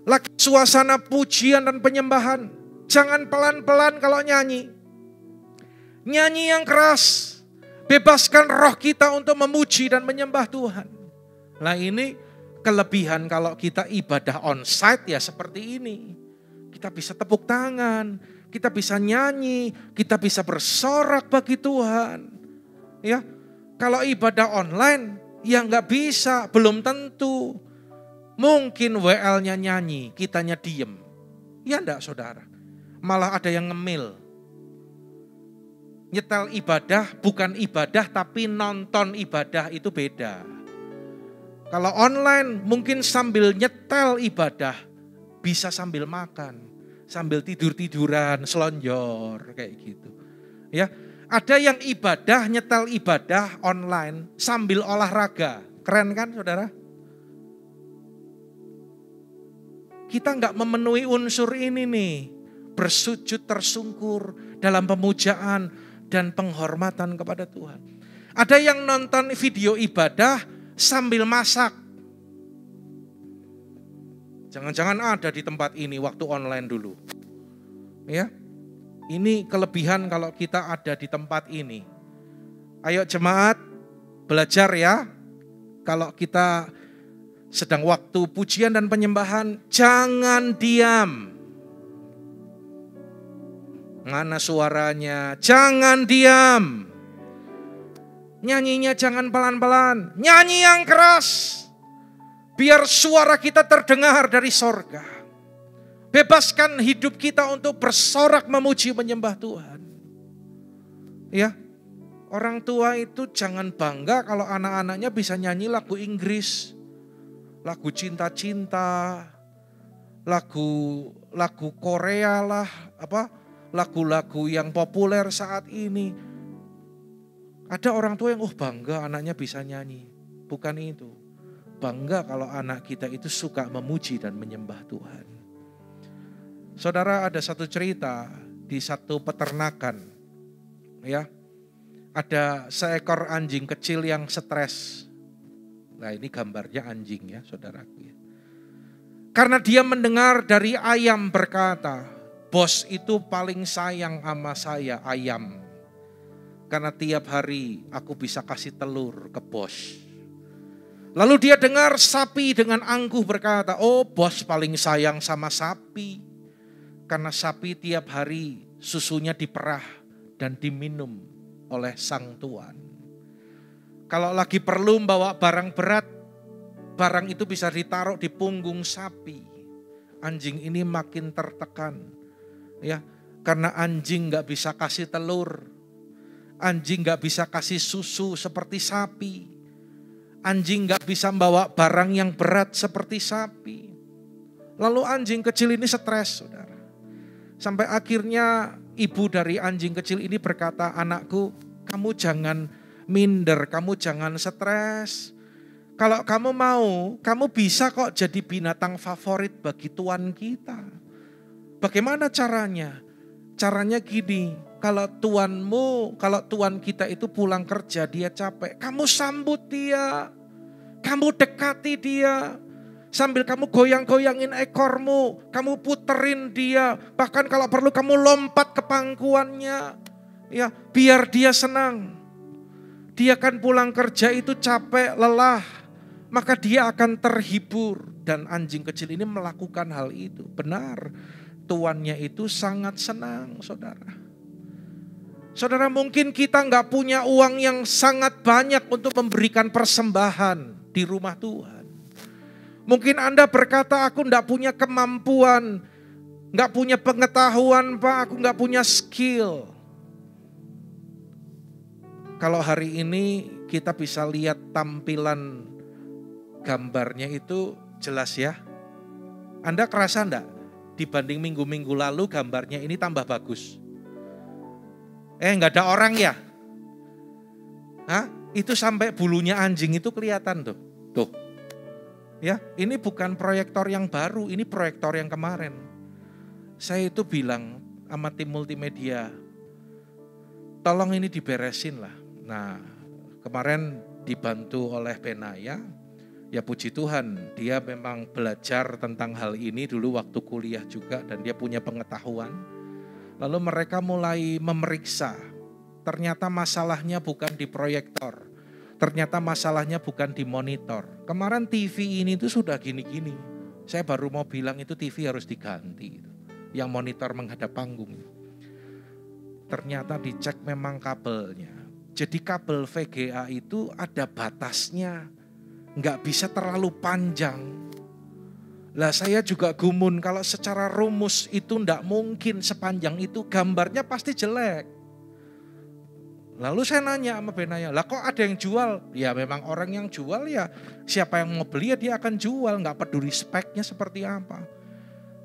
lagi suasana pujian dan penyembahan, jangan pelan-pelan kalau nyanyi. Nyanyi yang keras, bebaskan roh kita untuk memuji dan menyembah Tuhan. Nah ini kelebihan kalau kita ibadah onsite ya seperti ini. Kita bisa tepuk tangan, kita bisa nyanyi, kita bisa bersorak bagi Tuhan. Ya, kalau ibadah online ya nggak bisa, belum tentu. Mungkin WL-nya nyanyi, kitanya diem. Ya enggak saudara, malah ada yang ngemil. Nyetel ibadah bukan ibadah tapi nonton ibadah itu beda. Kalau online mungkin sambil nyetel ibadah bisa sambil makan, sambil tidur-tiduran, selonjor kayak gitu. Ya, ada yang ibadah nyetel ibadah online sambil olahraga. Keren kan saudara? Kita enggak memenuhi unsur ini nih. Bersujud tersungkur dalam pemujaan dan penghormatan kepada Tuhan. Ada yang nonton video ibadah sambil masak. Jangan-jangan ada di tempat ini waktu online dulu. Ya. Ini kelebihan kalau kita ada di tempat ini. Ayo jemaat, belajar ya. Kalau kita sedang waktu pujian dan penyembahan, jangan diam. Mana suaranya? Jangan diam. Nyanyinya jangan pelan-pelan. Nyanyi yang keras. Biar suara kita terdengar dari sorga. Bebaskan hidup kita untuk bersorak memuji menyembah Tuhan. Ya, orang tua itu jangan bangga kalau anak-anaknya bisa nyanyi lagu Inggris. Lagu cinta-cinta. Lagu Korea lah. Lagu-lagu yang populer saat ini. Ada orang tua yang bangga anaknya bisa nyanyi. Bukan itu. Bangga kalau anak kita itu suka memuji dan menyembah Tuhan. Saudara, ada satu cerita di satu peternakan. Ya. Ada seekor anjing kecil yang stres. Nah, ini gambarnya anjing ya, saudaraku ya. Karena dia mendengar dari ayam berkata, bos itu paling sayang sama saya, ayam. Karena tiap hari aku bisa kasih telur ke bos. Lalu dia dengar sapi dengan angkuh berkata, oh bos paling sayang sama sapi. Karena sapi tiap hari susunya diperah dan diminum oleh sang tuan. Kalau lagi perlu membawa barang berat, barang itu bisa ditaruh di punggung sapi. Anjing ini makin tertekan. Ya, karena anjing gak bisa kasih telur. Anjing gak bisa kasih susu seperti sapi. Anjing gak bisa membawa barang yang berat seperti sapi. Lalu anjing kecil ini stres, saudara. Sampai akhirnya ibu dari anjing kecil ini berkata, anakku, kamu jangan minder, kamu jangan stres. Kalau kamu mau, kamu bisa kok jadi binatang favorit bagi tuan kita. Bagaimana caranya? Caranya gini, kalau tuan kita itu pulang kerja, dia capek, kamu sambut dia, kamu dekati dia, sambil kamu goyang-goyangin ekormu, kamu puterin dia, bahkan kalau perlu kamu lompat ke pangkuannya, ya biar dia senang. Dia kan pulang kerja itu capek, lelah, maka dia akan terhibur. Dan anjing kecil ini melakukan hal itu, benar. Tuannya itu sangat senang, saudara. Saudara, mungkin kita nggak punya uang yang sangat banyak untuk memberikan persembahan di rumah Tuhan. Mungkin Anda berkata, aku nggak punya kemampuan, nggak punya pengetahuan, Pak, aku nggak punya skill. Kalau hari ini kita bisa lihat tampilan gambarnya itu jelas ya. Anda kerasa enggak? Dibanding minggu-minggu lalu gambarnya ini tambah bagus. Enggak ada orang ya? Hah? Itu sampai bulunya anjing itu kelihatan tuh. Tuh. Ya, ini bukan proyektor yang baru, ini proyektor yang kemarin. Saya itu bilang sama tim multimedia, tolong ini diberesin lah. Nah, kemarin dibantu oleh Benaya, Ya puji Tuhan, dia memang belajar tentang hal ini dulu waktu kuliah juga dan dia punya pengetahuan. Lalu mereka mulai memeriksa, ternyata masalahnya bukan di proyektor, ternyata masalahnya bukan di monitor. Kemarin TV ini tuh sudah gini-gini, saya baru mau bilang itu TV harus diganti, yang monitor menghadap panggung. Ternyata dicek memang kabelnya, jadi kabel VGA itu ada batasnya, nggak bisa terlalu panjang. Lah saya juga gumun kalau secara rumus itu nggak mungkin sepanjang itu, gambarnya pasti jelek. Lalu saya nanya sama Benaya, lah kok ada yang jual? Ya memang orang yang jual ya siapa yang mau beli ya dia akan jual, nggak peduli speknya seperti apa.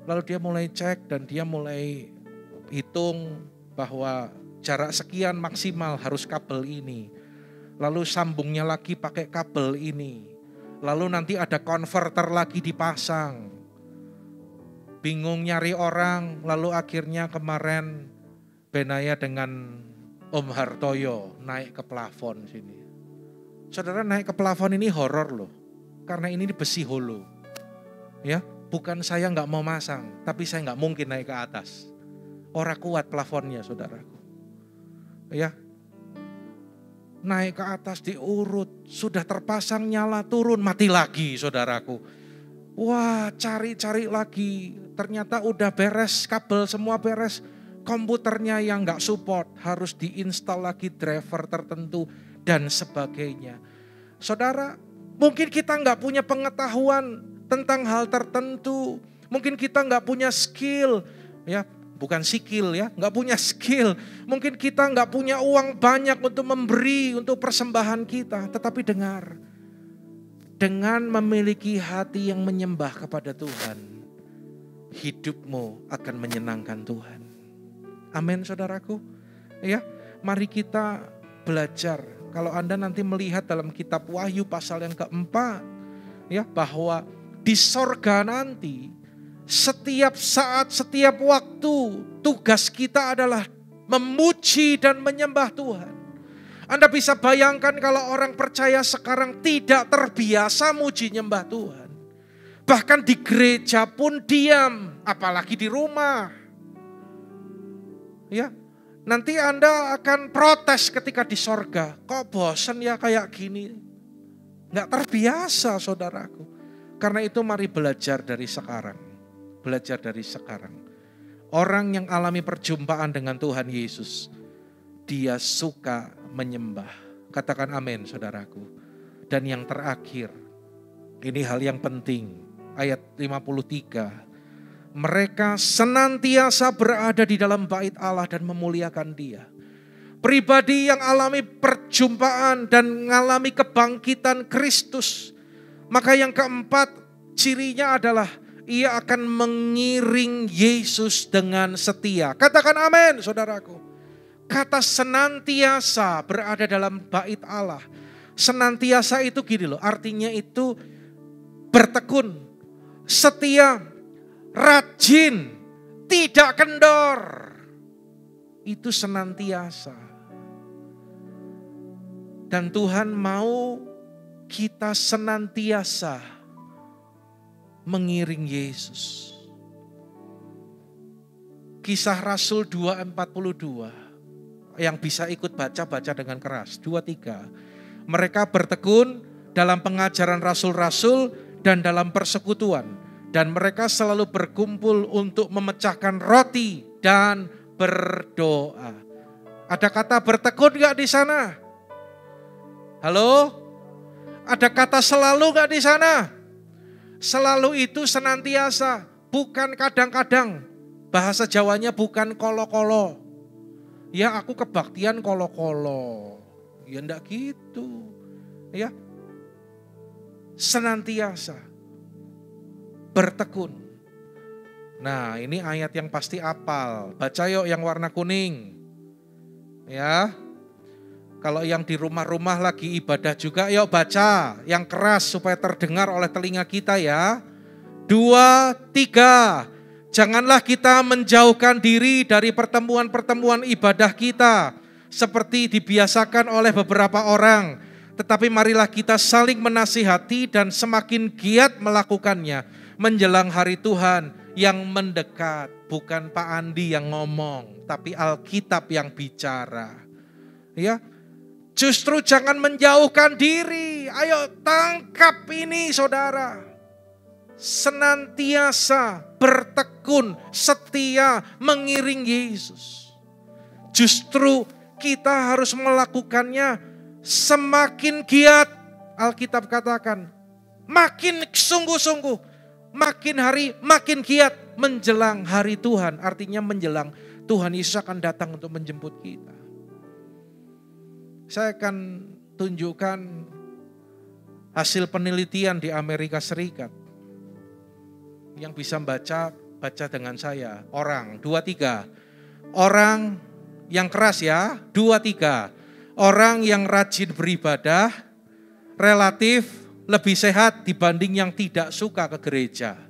Lalu dia mulai cek dan dia mulai hitung bahwa jarak sekian maksimal harus kabel ini. Lalu sambungnya lagi pakai kabel ini. Lalu nanti ada konverter lagi dipasang. Bingung nyari orang, lalu akhirnya kemarin Benaya dengan Om Hartoyo naik ke plafon sini. Saudara, naik ke plafon ini horor loh. Karena ini besi holo. Ya, bukan saya nggak mau masang, tapi saya nggak mungkin naik ke atas. Orang kuat plafonnya, saudaraku. Ya, naik ke atas diurut, sudah terpasang nyala turun, mati lagi saudaraku. Wah, cari-cari lagi, ternyata udah beres, kabel semua beres, komputernya yang gak support, harus diinstal lagi driver tertentu dan sebagainya. Saudara, mungkin kita gak punya pengetahuan tentang hal tertentu, mungkin kita gak punya skill, ya. Bukan skill ya, gak punya skill. Mungkin kita gak punya uang banyak untuk memberi, untuk persembahan kita. Tetapi dengar, dengan memiliki hati yang menyembah kepada Tuhan, hidupmu akan menyenangkan Tuhan. Amin saudaraku. Ya, mari kita belajar. Kalau Anda nanti melihat dalam kitab Wahyu pasal yang keempat, ya, bahwa di sorga nanti, setiap saat, setiap waktu, tugas kita adalah memuji dan menyembah Tuhan. Anda bisa bayangkan kalau orang percaya sekarang tidak terbiasa muji nyembah Tuhan. Bahkan di gereja pun diam, apalagi di rumah. Ya, nanti Anda akan protes ketika di sorga. Kok bosan ya kayak gini? Nggak terbiasa saudaraku. Karena itu mari belajar dari sekarang. Belajar dari sekarang. Orang yang alami perjumpaan dengan Tuhan Yesus, dia suka menyembah. Katakan amin saudaraku. Dan yang terakhir, ini hal yang penting. Ayat 53. Mereka senantiasa berada di dalam bait Allah dan memuliakan Dia. Pribadi yang alami perjumpaan dan mengalami kebangkitan Kristus. Maka yang keempat, cirinya adalah ia akan mengiring Yesus dengan setia. Katakan amin saudaraku. Kata senantiasa berada dalam bait Allah. Senantiasa itu gini loh, artinya itu bertekun, setia, rajin, tidak kendor. Itu senantiasa. Dan Tuhan mau kita senantiasa mengiring Yesus. Kisah Rasul 2:42 yang bisa ikut baca dengan keras. 2:3. Mereka bertekun dalam pengajaran rasul-rasul dan dalam persekutuan, dan mereka selalu berkumpul untuk memecahkan roti dan berdoa. Ada kata bertekun enggak di sana? Halo? Ada kata selalu enggak di sana? Selalu itu senantiasa, bukan kadang-kadang. Bahasa Jawanya bukan kolo-kolo. Ya aku kebaktian kolo-kolo. Ya enggak gitu. Ya. Senantiasa. Bertekun. Nah ini ayat yang pasti apal. Baca yuk yang warna kuning. Ya. Kalau yang di rumah-rumah lagi ibadah juga, yuk baca yang keras supaya terdengar oleh telinga kita ya. 2, 3. Janganlah kita menjauhkan diri dari pertemuan-pertemuan ibadah kita seperti dibiasakan oleh beberapa orang, Tetapi marilah kita saling menasihati dan semakin giat melakukannya menjelang hari Tuhan yang mendekat. Bukan Pak Andi yang ngomong, tapi Alkitab yang bicara. Ya, justru jangan menjauhkan diri. Ayo tangkap ini saudara. Senantiasa bertekun, setia mengiring Yesus. Justru kita harus melakukannya semakin giat. Alkitab katakan, makin sungguh-sungguh, makin hari makin giat menjelang hari Tuhan. Artinya menjelang Tuhan Yesus akan datang untuk menjemput kita. Saya akan tunjukkan hasil penelitian di Amerika Serikat. Yang bisa baca dengan saya. Orang, 2-3. Orang yang keras ya, 2-3. Orang yang rajin beribadah relatif lebih sehat dibanding yang tidak suka ke gereja.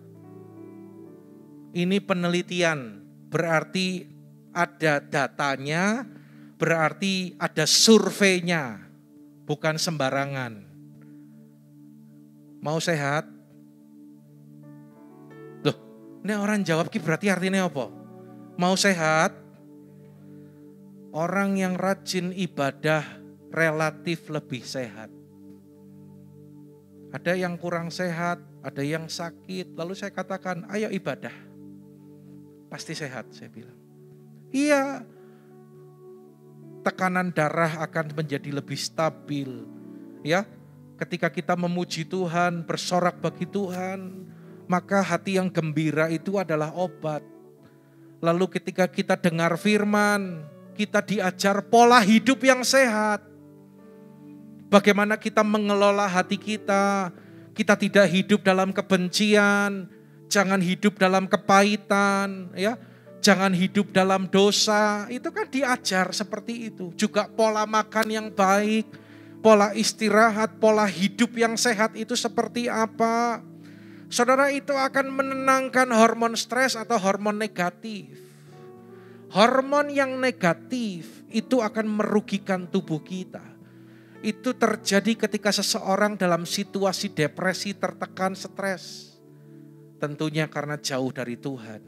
Ini penelitian, berarti ada datanya, berarti ada surveinya, bukan sembarangan. Mau sehat? Loh, ini orang jawab berarti artinya apa? Mau sehat? Orang yang rajin ibadah relatif lebih sehat. Ada yang kurang sehat, ada yang sakit. Lalu saya katakan, ayo ibadah. Pasti sehat, saya bilang. Iya, tekanan darah akan menjadi lebih stabil. Ya, ketika kita memuji Tuhan, bersorak bagi Tuhan, maka hati yang gembira itu adalah obat. Lalu ketika kita dengar firman, kita diajar pola hidup yang sehat. Bagaimana kita mengelola hati kita. Kita tidak hidup dalam kebencian, jangan hidup dalam kepahitan, ya. Jangan hidup dalam dosa. Itu kan diajar seperti itu. Juga pola makan yang baik, pola istirahat, pola hidup yang sehat itu seperti apa? Saudara, itu akan menenangkan hormon stres atau hormon negatif. Hormon yang negatif itu akan merugikan tubuh kita. Itu terjadi ketika seseorang dalam situasi depresi, tertekan, stres. Tentunya karena jauh dari Tuhan.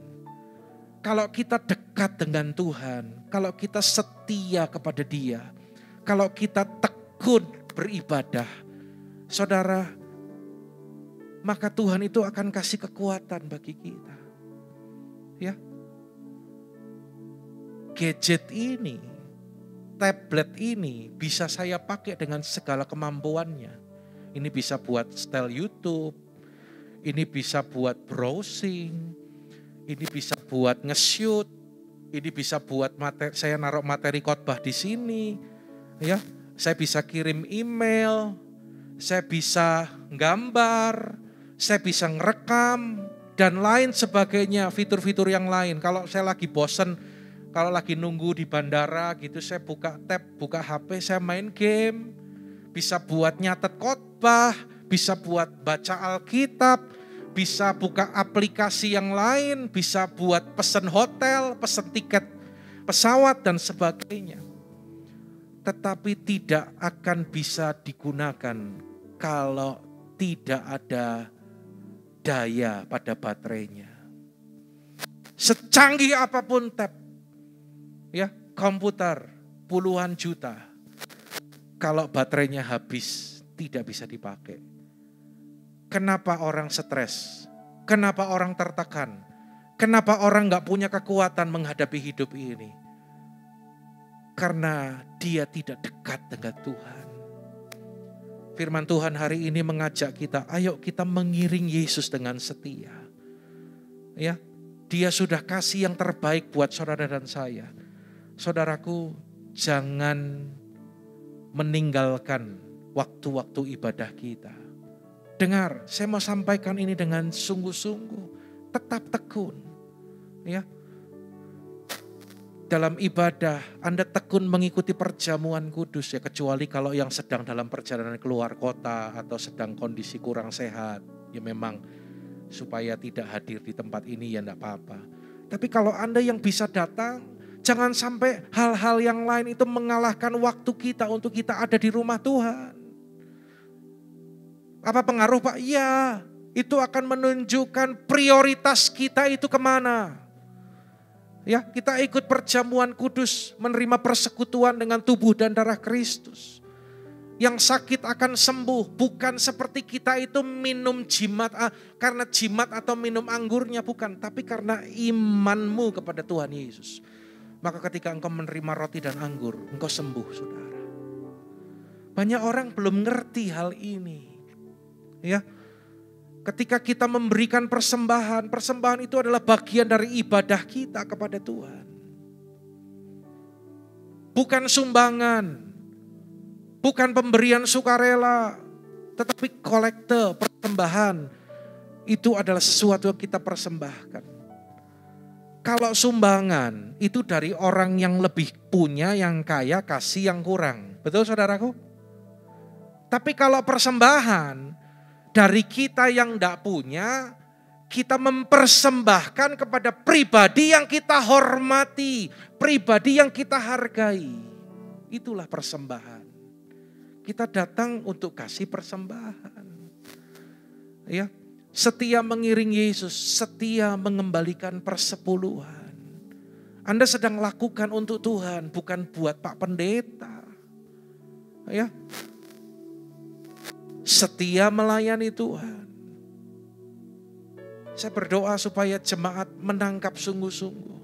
Kalau kita dekat dengan Tuhan, kalau kita setia kepada Dia, kalau kita tekun beribadah, saudara, maka Tuhan itu akan kasih kekuatan bagi kita. Ya. Gadget ini, tablet ini bisa saya pakai dengan segala kemampuannya. Ini bisa buat setel YouTube, ini bisa buat browsing, ini bisa buat nge-shoot, ini bisa buat materi, saya naruh materi khotbah di sini, ya. Saya bisa kirim email, saya bisa gambar, saya bisa ngerekam dan lain sebagainya, fitur-fitur yang lain. Kalau saya lagi bosen, kalau lagi nunggu di bandara gitu, saya buka tab, buka HP, saya main game. Bisa buat nyatet khotbah, bisa buat baca Alkitab, bisa buka aplikasi yang lain, bisa buat pesen hotel, pesen tiket pesawat dan sebagainya. Tetapi tidak akan bisa digunakan kalau tidak ada daya pada baterainya. Secanggih apapun tab, ya, komputer puluhan juta, kalau baterainya habis tidak bisa dipakai. Kenapa orang stres? Kenapa orang tertekan? Kenapa orang gak punya kekuatan menghadapi hidup ini? Karena dia tidak dekat dengan Tuhan. Firman Tuhan hari ini mengajak kita, ayo kita mengiring Yesus dengan setia. Ya, Dia sudah kasih yang terbaik buat saudara dan saya. Saudaraku, jangan meninggalkan waktu-waktu ibadah kita. Dengar, saya mau sampaikan ini dengan sungguh-sungguh. Tetap tekun. Ya. Dalam ibadah, Anda tekun mengikuti perjamuan kudus ya. Kecuali kalau yang sedang dalam perjalanan keluar kota atau sedang kondisi kurang sehat. Ya memang supaya tidak hadir di tempat ini ya enggak apa-apa. Tapi kalau Anda yang bisa datang, jangan sampai hal-hal yang lain itu mengalahkan waktu kita untuk kita ada di rumah Tuhan. Apa pengaruh Pak? Iya, itu akan menunjukkan prioritas kita itu kemana. Ya, kita ikut perjamuan kudus, menerima persekutuan dengan tubuh dan darah Kristus. Yang sakit akan sembuh, bukan seperti kita itu minum jimat karena jimat atau minum anggurnya, bukan. Tapi karena imanmu kepada Tuhan Yesus. Maka ketika engkau menerima roti dan anggur, engkau sembuh, saudara. Banyak orang belum ngerti hal ini. Ya, ketika kita memberikan persembahan, persembahan itu adalah bagian dari ibadah kita kepada Tuhan. Bukan sumbangan, bukan pemberian sukarela, tetapi kolekte, persembahan. Itu adalah sesuatu yang kita persembahkan. Kalau sumbangan itu dari orang yang lebih punya, yang kaya, kasih yang kurang. Betul saudaraku? Tapi kalau persembahan dari kita yang tidak punya, kita mempersembahkan kepada pribadi yang kita hormati, pribadi yang kita hargai. Itulah persembahan. Kita datang untuk kasih persembahan. Ya, setia mengiring Yesus, setia mengembalikan persepuluhan. Anda sedang lakukan untuk Tuhan, bukan buat Pak Pendeta. Ya. Setia melayani Tuhan. Saya berdoa supaya jemaat menangkap sungguh-sungguh.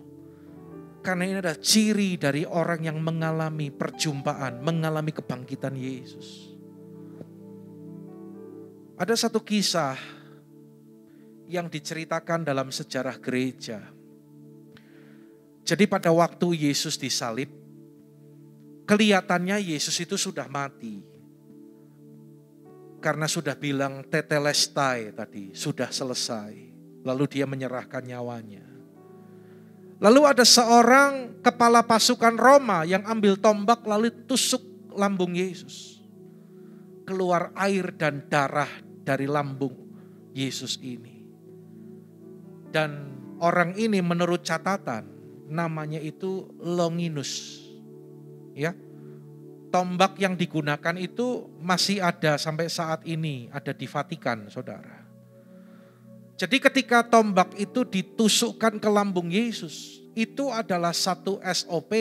Karena ini adalah ciri dari orang yang mengalami perjumpaan, mengalami kebangkitan Yesus. Ada satu kisah yang diceritakan dalam sejarah gereja. Jadi pada waktu Yesus disalib, kelihatannya Yesus itu sudah mati. Karena sudah bilang tetelestai tadi, sudah selesai. Lalu dia menyerahkan nyawanya. Lalu ada seorang kepala pasukan Roma yang ambil tombak lalu tusuk lambung Yesus. Keluar air dan darah dari lambung Yesus ini. Dan orang ini menurut catatan namanya itu Longinus. Ya. Tombak yang digunakan itu masih ada sampai saat ini, ada di Vatikan, saudara. Jadi ketika tombak itu ditusukkan ke lambung Yesus, itu adalah satu SOP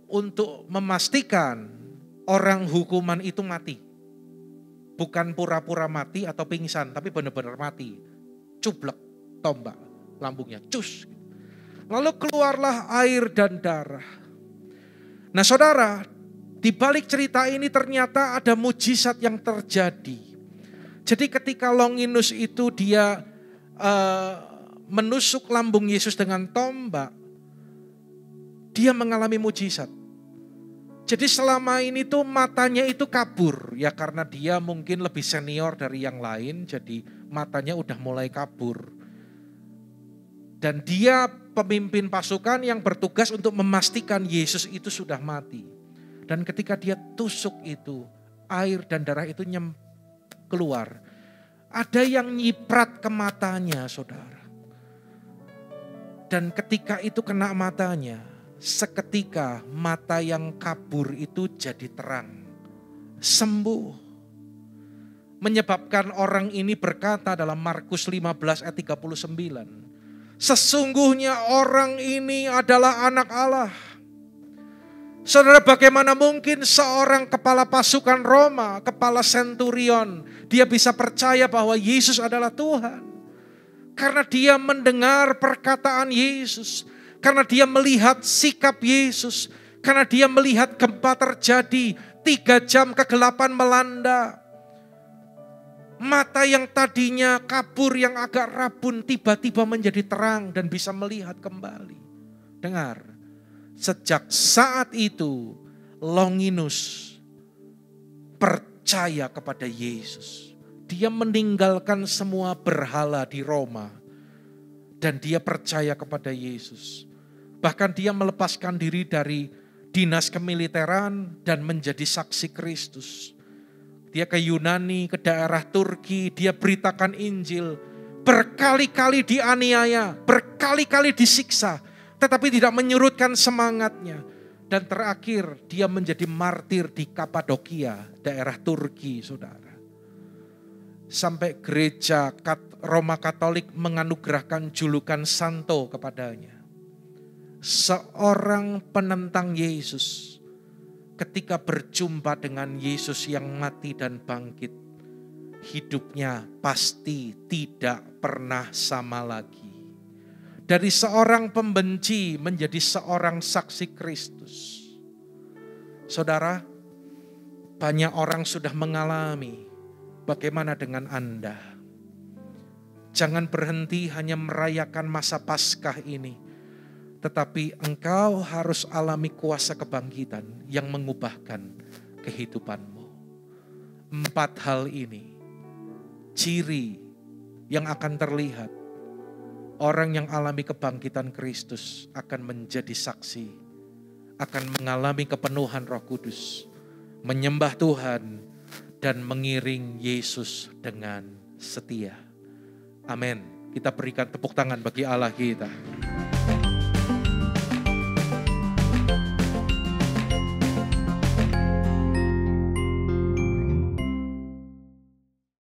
untuk memastikan orang hukuman itu mati. Bukan pura-pura mati atau pingsan, tapi benar-benar mati. Cublek tombak lambungnya, cus. Lalu keluarlah air dan darah. Nah saudara, di balik cerita ini ternyata ada mujizat yang terjadi. Jadi ketika Longinus itu dia menusuk lambung Yesus dengan tombak, dia mengalami mujizat. Jadi selama ini tuh matanya itu kabur, ya karena dia mungkin lebih senior dari yang lain, jadi matanya udah mulai kabur. Dan dia pemimpin pasukan yang bertugas untuk memastikan Yesus itu sudah mati. Dan ketika dia tusuk itu, air dan darah itu keluar. Ada yang nyiprat ke matanya, saudara. Dan ketika itu kena matanya, seketika mata yang kabur itu jadi terang. Sembuh. Menyebabkan orang ini berkata dalam Markus 15 ayat 39. Sesungguhnya orang ini adalah anak Allah. Saudara, bagaimana mungkin seorang kepala pasukan Roma, kepala senturion, dia bisa percaya bahwa Yesus adalah Tuhan? Karena dia mendengar perkataan Yesus, karena dia melihat sikap Yesus, karena dia melihat gempa terjadi, 3 jam kegelapan melanda. Mata yang tadinya kabur, yang agak rabun, tiba-tiba menjadi terang dan bisa melihat kembali. Dengar, sejak saat itu Longinus percaya kepada Yesus. Dia meninggalkan semua berhala di Roma dan dia percaya kepada Yesus. Bahkan dia melepaskan diri dari dinas kemiliteran dan menjadi saksi Kristus. Dia ke Yunani, ke daerah Turki, dia beritakan Injil. Berkali-kali dianiaya, berkali-kali disiksa, tetapi tidak menyurutkan semangatnya. Dan terakhir dia menjadi martir di Kapadokia, daerah Turki, saudara. sampai gereja Roma Katolik menganugerahkan julukan santo kepadanya. Seorang penentang Yesus ketika berjumpa dengan Yesus yang mati dan bangkit, hidupnya pasti tidak pernah sama lagi. Dari seorang pembenci menjadi seorang saksi Kristus. Saudara, banyak orang sudah mengalami. Bagaimana dengan Anda? Jangan berhenti hanya merayakan masa Paskah ini, tetapi engkau harus alami kuasa kebangkitan yang mengubahkan kehidupanmu. 4 hal ini, ciri yang akan terlihat. Orang yang alami kebangkitan Kristus akan menjadi saksi, akan mengalami kepenuhan Roh Kudus, menyembah Tuhan, dan mengiring Yesus dengan setia. Amin. Kita berikan tepuk tangan bagi Allah kita.